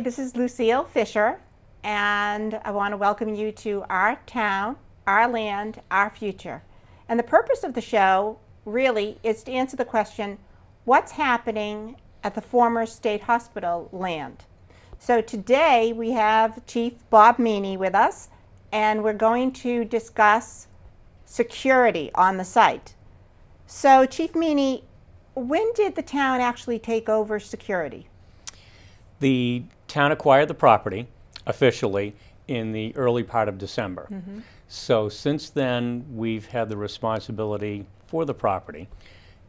this is Lucille Fisher, and I want to welcome you to our town, our land, our future. And the purpose of the show really is to answer the question, what's happening at the former state hospital land? So today we have Chief Bob Meany with us, and we're going to discuss security on the site. So Chief Meany, when did the town actually take over security? The town acquired the property officially in the early part of December. So since then, we've had the responsibility for the property.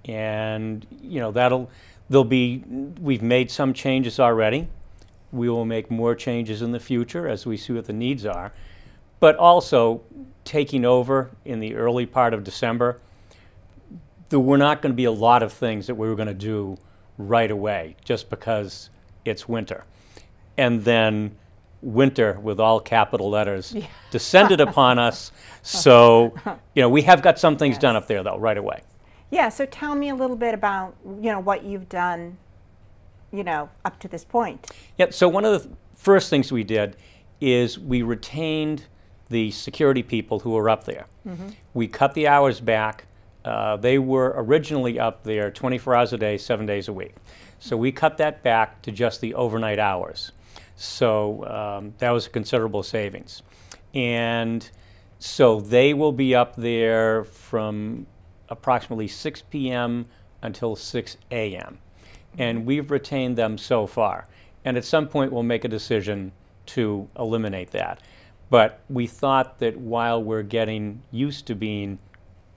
And, you know, we've made some changes already. We will make more changes in the future as we see what the needs are. But also, taking over in the early part of December, there were not going to be a lot of things that we were going to do right away just because it's winter. And then winter, with all capital letters, descended upon us. So, you know, we have got some things done up there, though, right away. Yeah, so tell me a little bit about, you know, what you've done, you know, up to this point. Yeah, so one of the first things we did is we retained the security people who were up there. We cut the hours back. They were originally up there 24 hours a day, 7 days a week. So we cut that back to just the overnight hours. So that was a considerable savings. And so they will be up there from approximately 6 p.m. until 6 a.m. And we've retained them so far. And at some point we'll make a decision to eliminate that. But we thought that while we're getting used to being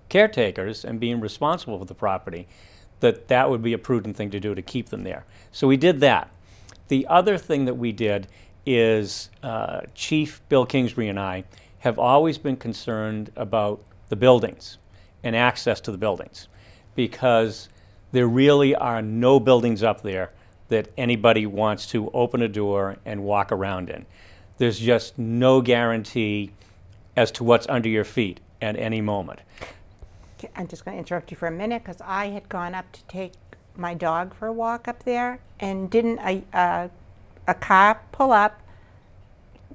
caretakers and being responsible for the property, that would be a prudent thing to do to keep them there. So we did that. The other thing that we did is Chief Bill Kingsbury and I have always been concerned about the buildings and access to the buildings, because there really are no buildings up there that anybody wants to open a door and walk around in. There's just no guarantee as to what's under your feet at any moment. I'm just going to interrupt you for a minute, because I had gone up to take my dog for a walk up there, and didn't a car pull up,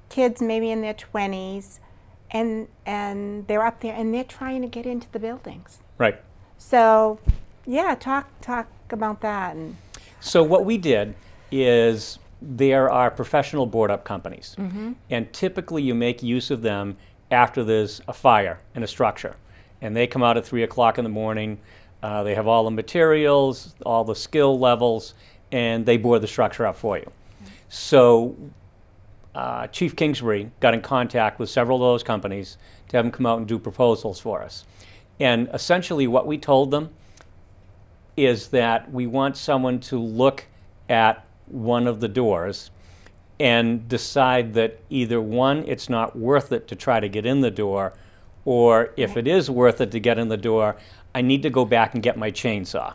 kids maybe in their 20s, and they're up there and they're trying to get into the buildings. Right. So, yeah, talk about that. And so what we did is there are professional board-up companies, and typically you make use of them after there's a fire in a structure. And they come out at 3 o'clock in the morning. They have all the materials, all the skill levels, and they board the structure up for you. So Chief Kingsbury got in contact with several of those companies to have them come out and do proposals for us. And essentially what we told them is that we want someone to look at one of the doors and decide that either one, it's not worth it to try to get in the door, or if it is worth it to get in the door, I need to go back and get my chainsaw.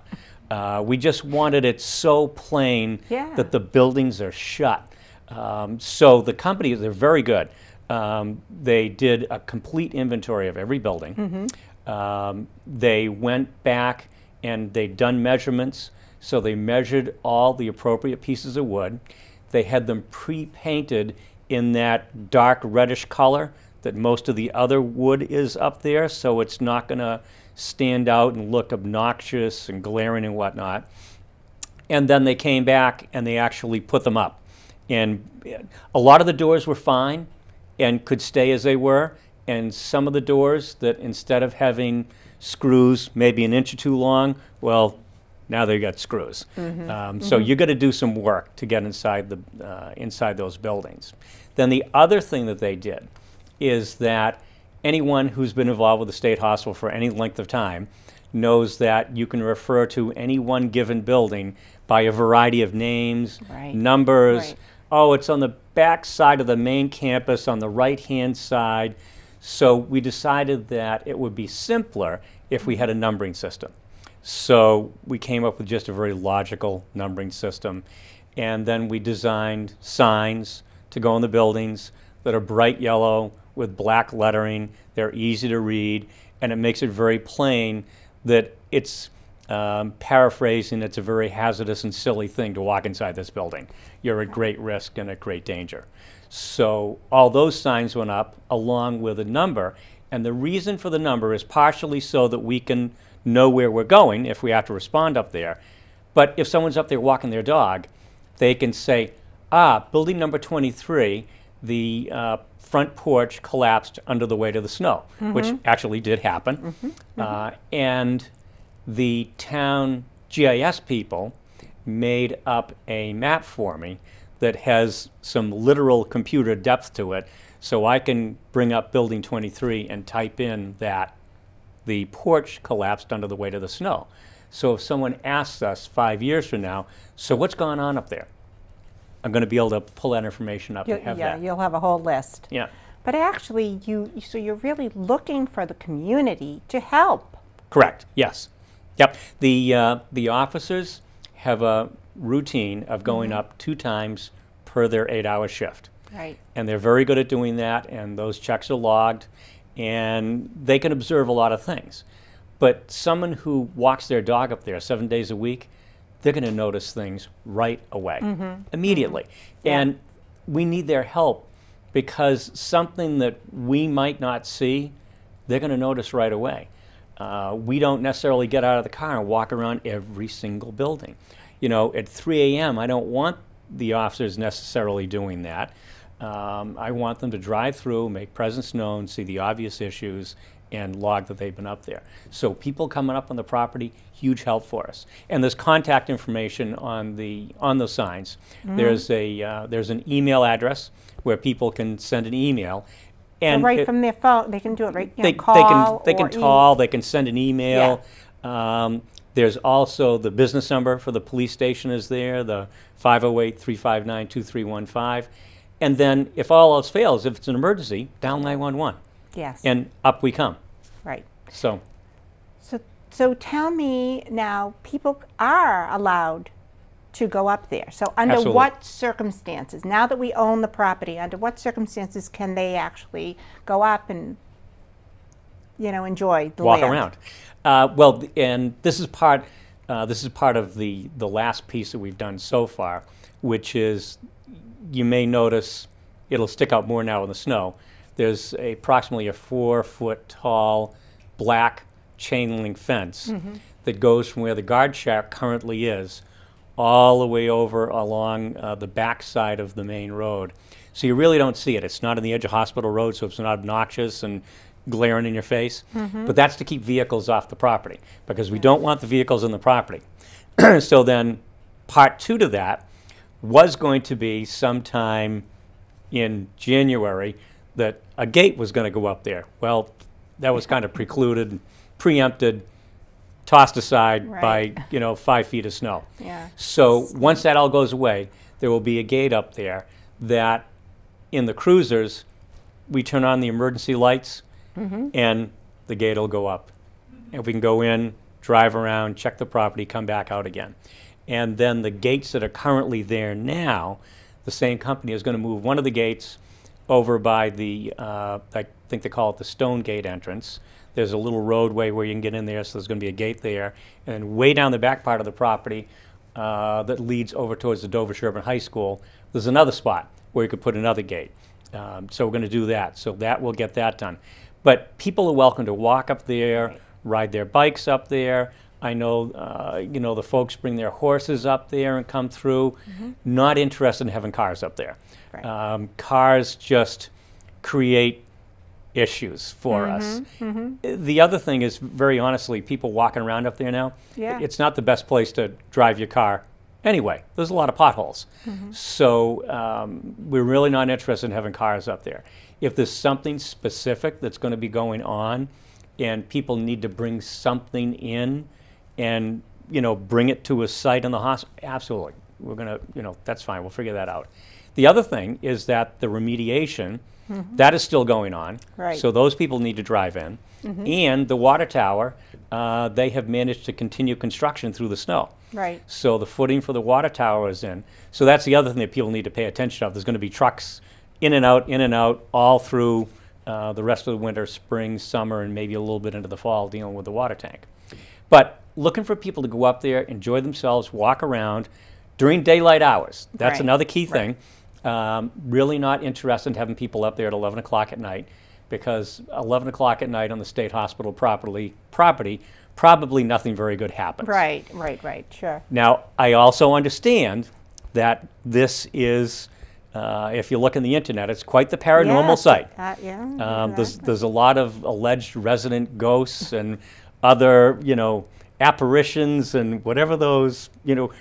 We just wanted it so plain that the buildings are shut. So the companies, they're very good. They did a complete inventory of every building. They went back and they'd done measurements. So they measured all the appropriate pieces of wood. They had them pre-painted in that dark reddish color that most of the other wood is up there, so it's not going to stand out and look obnoxious and glaring and whatnot. And then they came back and they actually put them up. And a lot of the doors were fine and could stay as they were, and some of the doors that instead of having screws maybe an inch or two long, well, now they've got screws. So you got to do some work to get inside inside those buildings. Then the other thing that they did is that anyone who's been involved with the state hospital for any length of time knows that you can refer to any one given building by a variety of names, numbers. Oh, it's on the back side of the main campus on the right-hand side. So we decided that it would be simpler if we had a numbering system. So we came up with just a very logical numbering system. And then we designed signs to go in the buildings that are bright yellow with black lettering. They're easy to read, and it makes it very plain that it's paraphrasing, it's a very hazardous and silly thing to walk inside this building. You're at great risk and at great danger. So all those signs went up along with a number, and the reason for the number is partially so that we can know where we're going if we have to respond up there. But if someone's up there walking their dog, they can say, building number 23, the front porch collapsed under the weight of the snow, which actually did happen. And the town GIS people made up a map for me that has some literal computer depth to it, so I can bring up building 23 and type in that the porch collapsed under the weight of the snow. So if someone asks us 5 years from now, so what's going on up there? I'm going to be able to pull that information up and have that. You'll have a whole list. Yeah. But actually, so you're really looking for the community to help. Correct. Yes. Yep. The officers have a routine of going up 2 times per their 8-hour shift. Right. And they're very good at doing that, and those checks are logged, and they can observe a lot of things. But someone who walks their dog up there 7 days a week, they're going to notice things right away, immediately. And we need their help, because something that we might not see, they're going to notice right away. We don't necessarily get out of the car and walk around every single building. You know, at 3 a.m., I don't want the officers necessarily doing that. I want them to drive through, make presence known, see the obvious issues, and log that they've been up there. So people coming up on the property, huge help for us. And there's contact information on the signs. There's an email address where people can send an email. And so right from their phone, they can do it right. They can call, they can send an email. Yeah. There's also the business number for the police station is there, the 508-359-2315. And then if all else fails, if it's an emergency, dial 911. Yes. And up we come. Right. So tell me now, people are allowed to go up there. So under Absolutely. what circumstances, now that we own the property, under what circumstances can they actually go up and, you know, enjoy the walk land? around? Well, and this is part of the last piece that we've done so far, which is, you may notice it'll stick out more now in the snow. There's approximately a 4-foot tall black chain link fence that goes from where the guard shack currently is all the way over along the back side of the main road. So you really don't see it. It's not on the edge of Hospital Road, so it's not obnoxious and glaring in your face. But that's to keep vehicles off the property, because we don't want the vehicles in the property. So then part 2 to that was going to be sometime in January that a gate was going to go up there. Well, that was kind of precluded, preempted, tossed aside by 5 feet of snow. Yeah. So once that all goes away, there will be a gate up there that in the cruisers, we turn on the emergency lights and the gate will go up. And we can go in, drive around, check the property, come back out again. And then the gates that are currently there now, the same company is going to move one of the gates over by the, I think they call it the Stone Gate entrance. There's a little roadway where you can get in there, so there's going to be a gate there. And then way down the back part of the property that leads over towards the Dover-Sherburne High School, there's another spot where you could put another gate. So we're going to do that. So that will get that done. But people are welcome to walk up there, ride their bikes up there. I know, the folks bring their horses up there and come through. Not interested in having cars up there. Right. Cars just create issues for us. The other thing is, very honestly, people walking around up there now, it's not the best place to drive your car anyway. There's a lot of potholes. So we're really not interested in having cars up there. If there's something specific that's going to be going on and people need to bring something in and, bring it to a site in the hospital, absolutely. We're going to, that's fine. We'll figure that out. The other thing is that the remediation, that is still going on. Right. So those people need to drive in. And the water tower, they have managed to continue construction through the snow. Right. So the footing for the water tower is in. So that's the other thing that people need to pay attention of. There's going to be trucks in and out, all through the rest of the winter, spring, summer, and maybe a little bit into the fall dealing with the water tank. But looking for people to go up there, enjoy themselves, walk around during daylight hours. That's Right. another key thing. Really not interested in having people up there at 11 o'clock at night, because 11 o'clock at night on the state hospital property, probably nothing very good happens. Right, sure. Now, I also understand that this is, if you look on the internet, it's quite the paranormal Yes, site. yeah. There's a lot of alleged resident ghosts and other, apparitions and whatever those,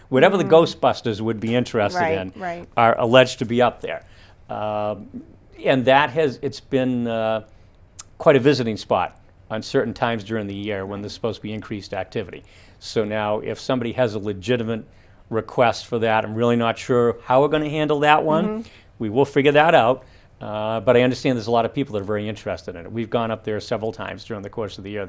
whatever the Ghostbusters would be interested in Right. are alleged to be up there. And it's been quite a visiting spot on certain times during the year when there's supposed to be increased activity. So now if somebody has a legitimate request for that, I'm really not sure how we're going to handle that one. We will figure that out. But I understand there's a lot of people that are very interested in it. We've gone up there several times during the course of the year.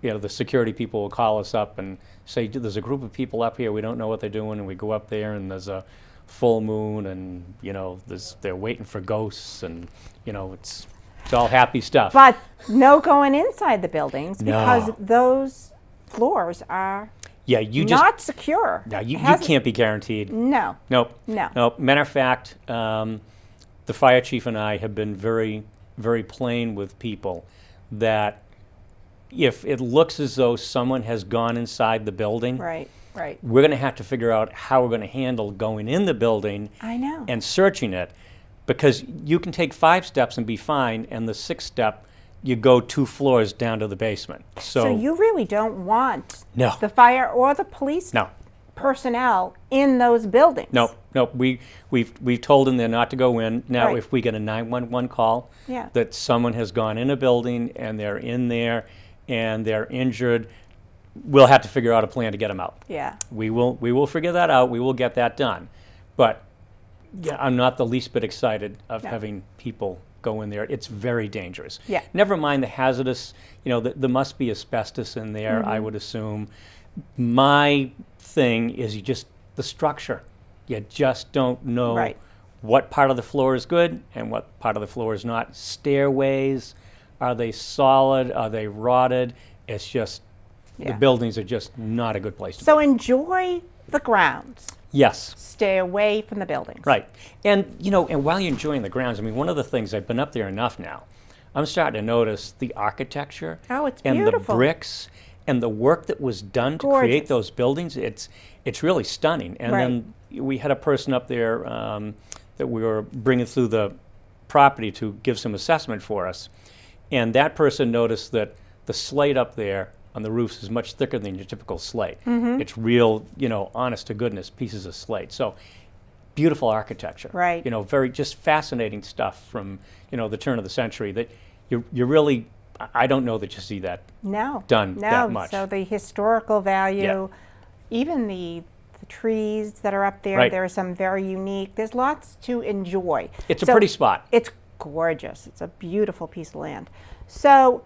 The security people will call us up and say, there's a group of people up here, we don't know what they're doing, and we go up there and there's a full moon and, they're waiting for ghosts and, it's all happy stuff. But no going inside the buildings No. because those floors are Yeah, you not secure. No, you Hasn't- can't be guaranteed. No. Nope. No. Nope. Matter of fact, the fire chief and I have been very, very plain with people that if it looks as though someone has gone inside the building, Right. we're going to have to figure out how we're going to handle going in the building I know. and searching it, because you can take 5 steps and be fine, and the 6th step, you go 2 floors down to the basement. So you really don't want No. the fire or the police No. personnel in those buildings. No, we've told them they're not to go in. Now, Right. if we get a 911 call Yeah. that someone has gone in a building and they're in there and they're injured, we'll have to figure out a plan to get them out. Yeah. We will figure that out. We will get that done. But yeah, I'm not the least bit excited of having people go in there. It's very dangerous. Yeah. Never mind the hazardous, there must be asbestos in there, I would assume. My thing is the structure. You just don't know Right. what part of the floor is good and what part of the floor is not. Stairways, are they solid? Are they rotted? It's just, the buildings are just not a good place to be. So enjoy the grounds. Yes. Stay away from the buildings. Right. And, and while you're enjoying the grounds, one of the things, I've been up there enough now, I'm starting to notice the architecture. Oh, it's and beautiful. the bricks and the work that was done to Gorgeous. create those buildings. It's really stunning. And then we had a person up there that we were bringing through the property to give some assessment for us. And that person noticed that the slate up there on the roofs is much thicker than your typical slate. It's real, honest to goodness pieces of slate. So beautiful architecture. Right. Very just fascinating stuff from, the turn of the century that you really, I don't know that you see that done that much. So the historical value, even the trees that are up there, there are some very unique. There's lots to enjoy. It's a pretty spot. It's gorgeous. It's a beautiful piece of land. So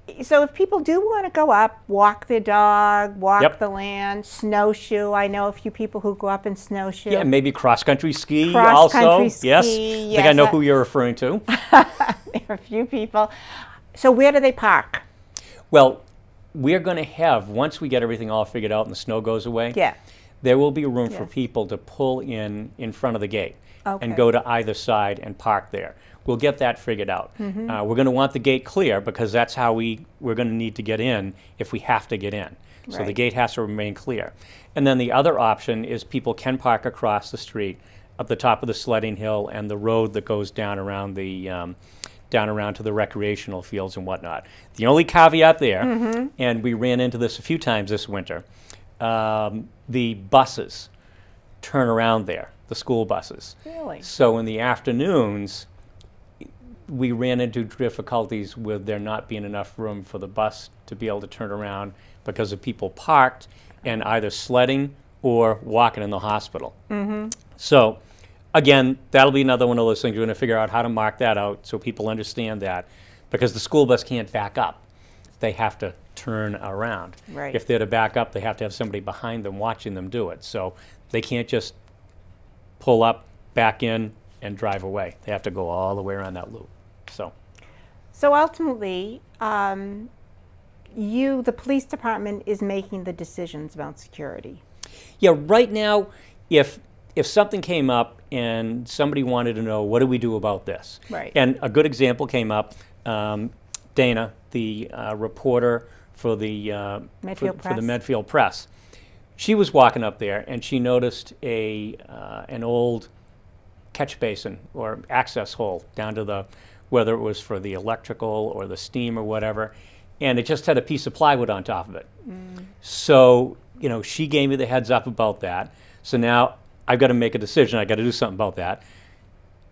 if people do want to go up, walk their dog, walk the land, snowshoe. I know a few people who go up and snowshoe. Yeah, maybe cross-country ski Cross-country also. ski, Yes, yes. I think I know who you're referring to. There are a few people. So where do they park? Well, we're going to have, once we get everything all figured out and the snow goes away, there will be room for people to pull in front of the gate and go to either side and park there. We'll get that figured out. We're going to want the gate clear because that's how we're going to need to get in if we have to get in. So the gate has to remain clear. And then the other option is people can park across the street up the top of the sledding hill and the road that goes down around to the recreational fields and whatnot. The only caveat there, and we ran into this a few times this winter, the buses turn around there, the school buses. Really? So in the afternoons, we ran into difficulties with there not being enough room for the bus to be able to turn around because of people parked and either sledding or walking in the hospital. So again, that'll be another one of those things. We're going to figure out how to mark that out so people understand that, because the school bus can't back up. They have to turn around. Right. If they're to back up, they have to have somebody behind them watching them do it. So they can't just pull up, back in, and drive away. They have to go all the way around that loop. So ultimately, the police department, is making the decisions about security. Yeah, right now, if something came up and somebody wanted to know, what do we do about this? Right. And a good example came up, Dana, the reporter for the Medfield Press. She was walking up there and she noticed an old catch basin or access hole down to whether it was for the electrical or the steam or whatever, and it just had a piece of plywood on top of it. So, she gave me the heads up about that. So now I've got to make a decision. I've got to do something about that.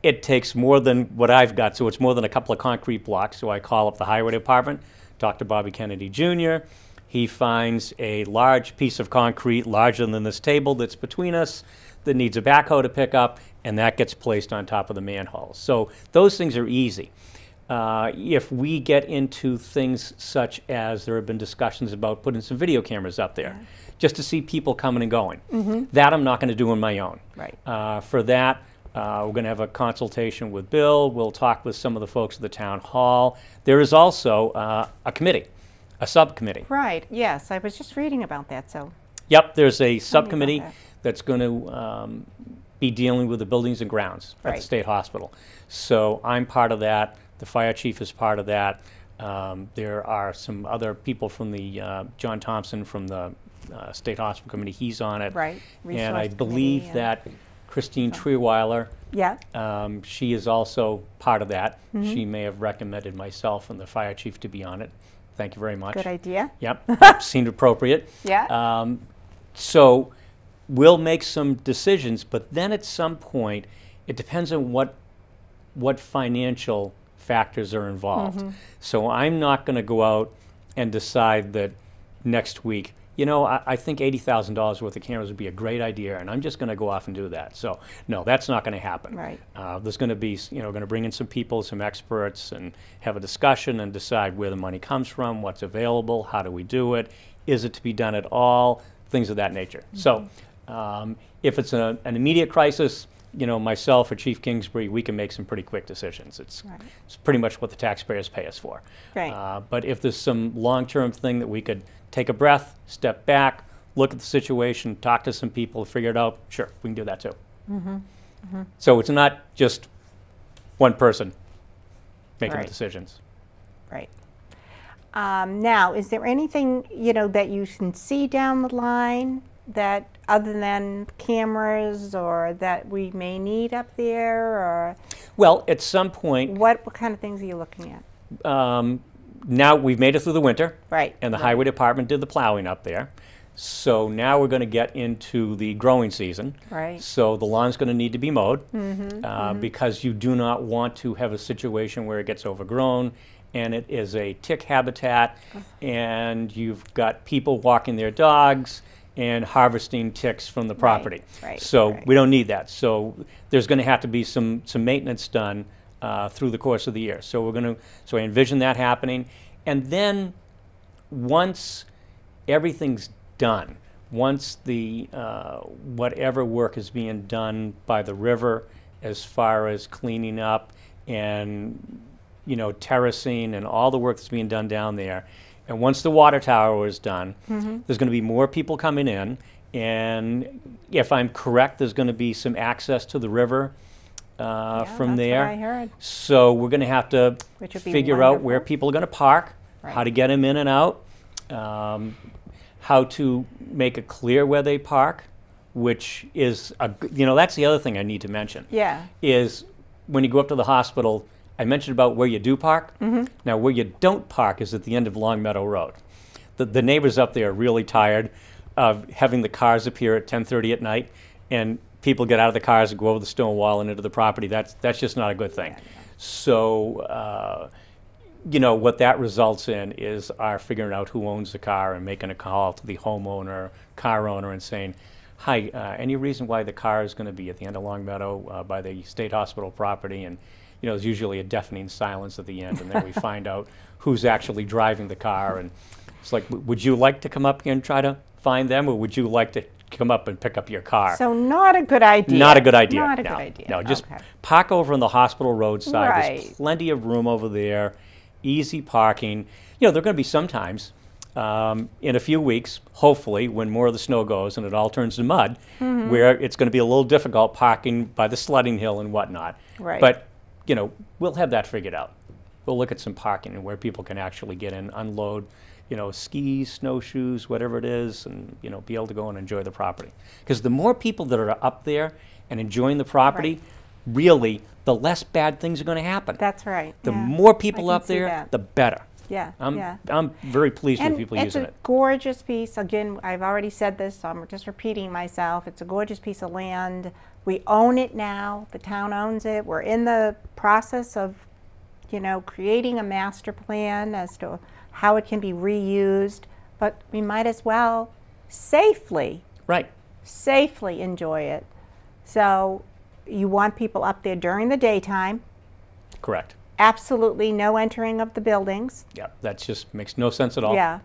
It takes more than what I've got, so it's more than a couple of concrete blocks. So I call up the highway department, Dr. Bobby Kennedy Jr. He finds a large piece of concrete, larger than this table that's between us, that needs a backhoe to pick up, and that gets placed on top of the manhole. So those things are easy. If we get into things such as there have been discussions about putting some video cameras up there, just to see people coming and going, that I'm not going to do on my own. Right. For that, we're going to have a consultation with Bill. We'll talk with some of the folks at the town hall. There is also a committee, a subcommittee. Right, yes, I was just reading about that, so. Yep, there's a subcommittee that's going to be dealing with the buildings and grounds at the state hospital. So I'm part of that. The fire chief is part of that. There are some other people from the, John Thompson from the state hospital committee, he's on it. Right. And I believe that Christine Treeweiler, she is also part of that. She may have recommended myself and the fire chief to be on it. Thank you very much. Good idea. Yep, seemed appropriate. Yeah. So we'll make some decisions, but then at some point, it depends on what financial factors are involved. So I'm not going to go out and decide that next week, I think $80,000 worth of cameras would be a great idea, and I'm just going to go off and do that. So no, that's not going to happen. Right. There's going to be, going to bring in some people, some experts, and have a discussion and decide where the money comes from, what's available, how do we do it, is it to be done at all, things of that nature. So if it's an immediate crisis, myself or Chief Kingsbury, we can make some pretty quick decisions. It's pretty much what the taxpayers pay us for. Right. But if there's some long-term thing that we could take a breath, step back, look at the situation, talk to some people, figure it out, sure, we can do that too. So it's not just one person making the decisions. Right. Now, is there anything, that you can see down the line that other than cameras or that we may need up there, or? Well, at some point. What kind of things are you looking at? Now we've made it through the winter. Right. And the highway department did the plowing up there. So now we're going to get into the growing season. Right. So the lawn's going to need to be mowed because you do not want to have a situation where it gets overgrown and it is a tick habitat and you've got people walking their dogs and harvesting ticks from the property. So we don't need that. So there's going to have to be some maintenance done through the course of the year. So I envision that happening. And then once everything's done, once the whatever work is being done by the river as far as cleaning up and terracing and all the work that's being done down there, and once the water tower is done, there's going to be more people coming in, and if I'm correct, there's going to be some access to the river from there. That's what I heard. So we're going to have to figure out where people are going to park, how to get them in and out, how to make it clear where they park, which is, that's the other thing I need to mention. Yeah. Is when you go up to the hospital, I mentioned about where you do park. Now, where you don't park is at the end of Long Meadow Road. The neighbors up there are really tired of having the cars appear at 10:30 at night, and people get out of the cars and go over the stone wall and into the property. That's just not a good thing. So, what that results in is our figuring out who owns the car and making a call to the homeowner, car owner, and saying, hi, any reason why the car is going to be at the end of Long Meadow by the state hospital property? And there's usually a deafening silence at the end, and then we find out who's actually driving the car. And it's like, would you like to come up here and try to find them, or would you like to come up and pick up your car? So not a good idea. Not a good idea. Not a good idea. No, just park over on the hospital roadside. Right. There's plenty of room over there, easy parking. There are going to be some times in a few weeks, hopefully, when more of the snow goes and it all turns to mud, where it's going to be a little difficult parking by the sledding hill and whatnot. Right. But, you know, we'll have that figured out. We'll look at some parking and where people can actually get in, unload, you know, skis, snowshoes, whatever it is, and, you know, be able to go and enjoy the property. Because the more people that are up there and enjoying the property, really, the less bad things are going to happen. That's right. The more people up there, that. the better. Yeah, I'm very pleased with people using it. It's a gorgeous piece. Again, I've already said this, so I'm just repeating myself. It's a gorgeous piece of land. We own it now. The town owns it. We're in the process of, you know, creating a master plan as to how it can be reused. But we might as well safely enjoy it. So you want people up there during the daytime. Correct. Absolutely no entering of the buildings. Yeah, that just makes no sense at all. Yeah,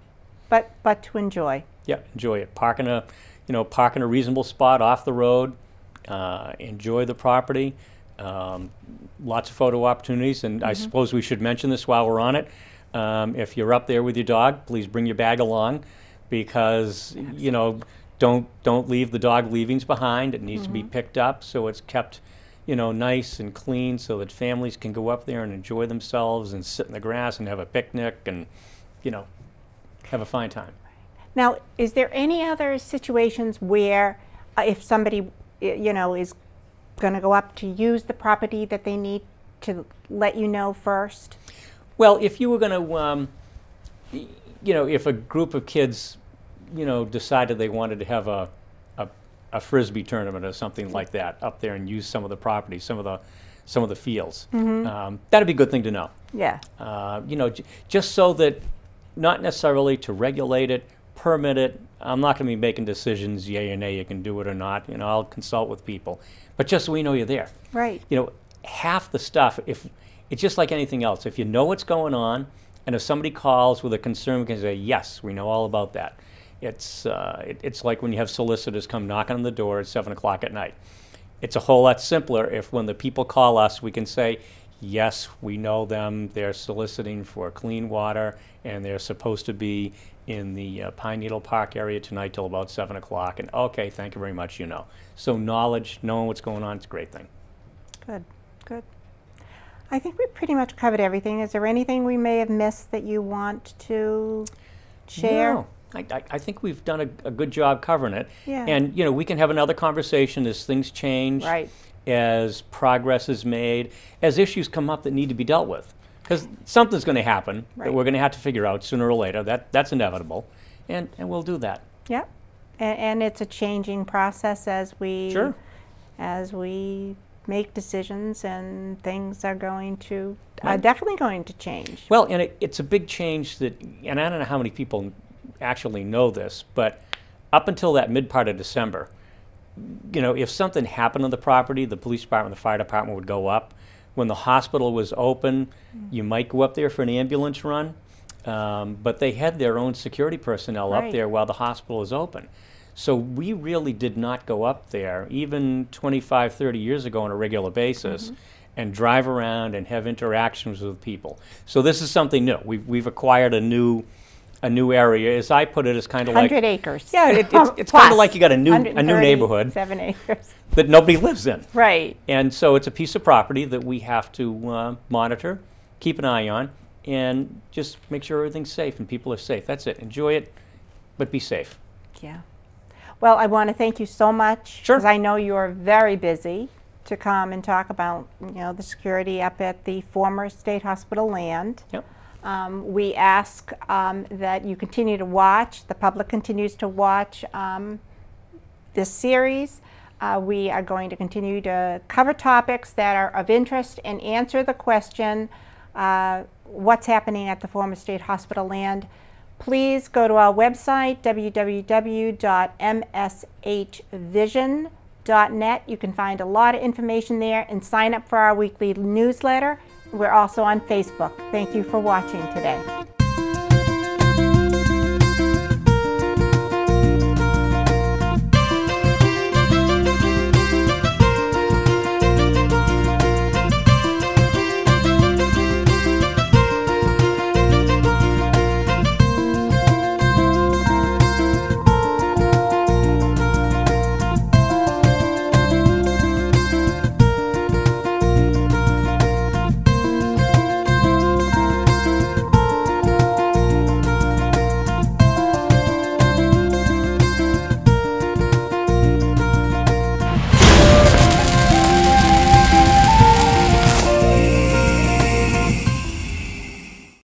but to enjoy. Yeah, enjoy it. Park in a reasonable spot off the road. Enjoy the property. Lots of photo opportunities, and I suppose we should mention this while we're on it. If you're up there with your dog, please bring your bag along, because you know, don't leave the dog leavings behind. It needs to be picked up so it's kept, you know, nice and clean, so that families can go up there and enjoy themselves and sit in the grass and have a picnic and, you know, have a fine time. Now, is there any other situations where if somebody, you know, is going to go up to use the property that they need to let you know first? Well, if you were going to, you know, if a group of kids, you know, decided they wanted to have a Frisbee tournament or something like that up there and use some of the property, some of the fields. That'd be a good thing to know. Yeah. You know, just so that, not necessarily to regulate it, permit it. I'm not going to be making decisions, yay or nay, you can do it or not. You know, I'll consult with people, but just so we know you're there. Right. You know, half the stuff, if it's just like anything else. If you know what's going on, and if somebody calls with a concern, we can say, yes, we know all about that. It's like when you have solicitors come knocking on the door at 7 o'clock at night. It's a whole lot simpler if when the people call us, we can say, yes, we know them, they're soliciting for clean water, and they're supposed to be in the Pine Needle Park area tonight till about 7 o'clock, and okay, thank you very much, you know. So knowledge, knowing what's going on, it's a great thing. Good, good. I think we pretty much covered everything. Is there anything we may have missed that you want to share? No. I think we've done a good job covering it. Yeah. And, you know, we can have another conversation as things change, right, as progress is made, as issues come up that need to be dealt with. Because something's going to happen that we're going to have to figure out sooner or later. That's inevitable. And we'll do that. Yeah. And it's a changing process as we make decisions, and things are going to, definitely going to change. Well, and it's a big change that, and I don't know how many people actually know this, but up until that mid part of December, you know, if something happened on the property, the police department, the fire department would go up. When the hospital was open, you might go up there for an ambulance run, but they had their own security personnel up there while the hospital was open. So we really did not go up there, even 25, 30 years ago on a regular basis, and drive around and have interactions with people. So this is something new. We've acquired a new area, as I put it, is kind of like 100 acres. Yeah, it's kind of like you got a new neighborhood, 7 acres that nobody lives in. Right. And so it's a piece of property that we have to monitor, keep an eye on, and just make sure everything's safe and people are safe. That's it. Enjoy it, but be safe. Yeah. Well, I want to thank you so much, Sure. because I know you're very busy, to come and talk about, you know, the security up at the former state hospital land. Yep. We ask that you continue to watch, the public continues to watch this series. We are going to continue to cover topics that are of interest and answer the question, what's happening at the former state hospital land. Please go to our website, www.mshvision.net. You can find a lot of information there, and sign up for our weekly newsletter. We're also on Facebook. Thank you for watching today.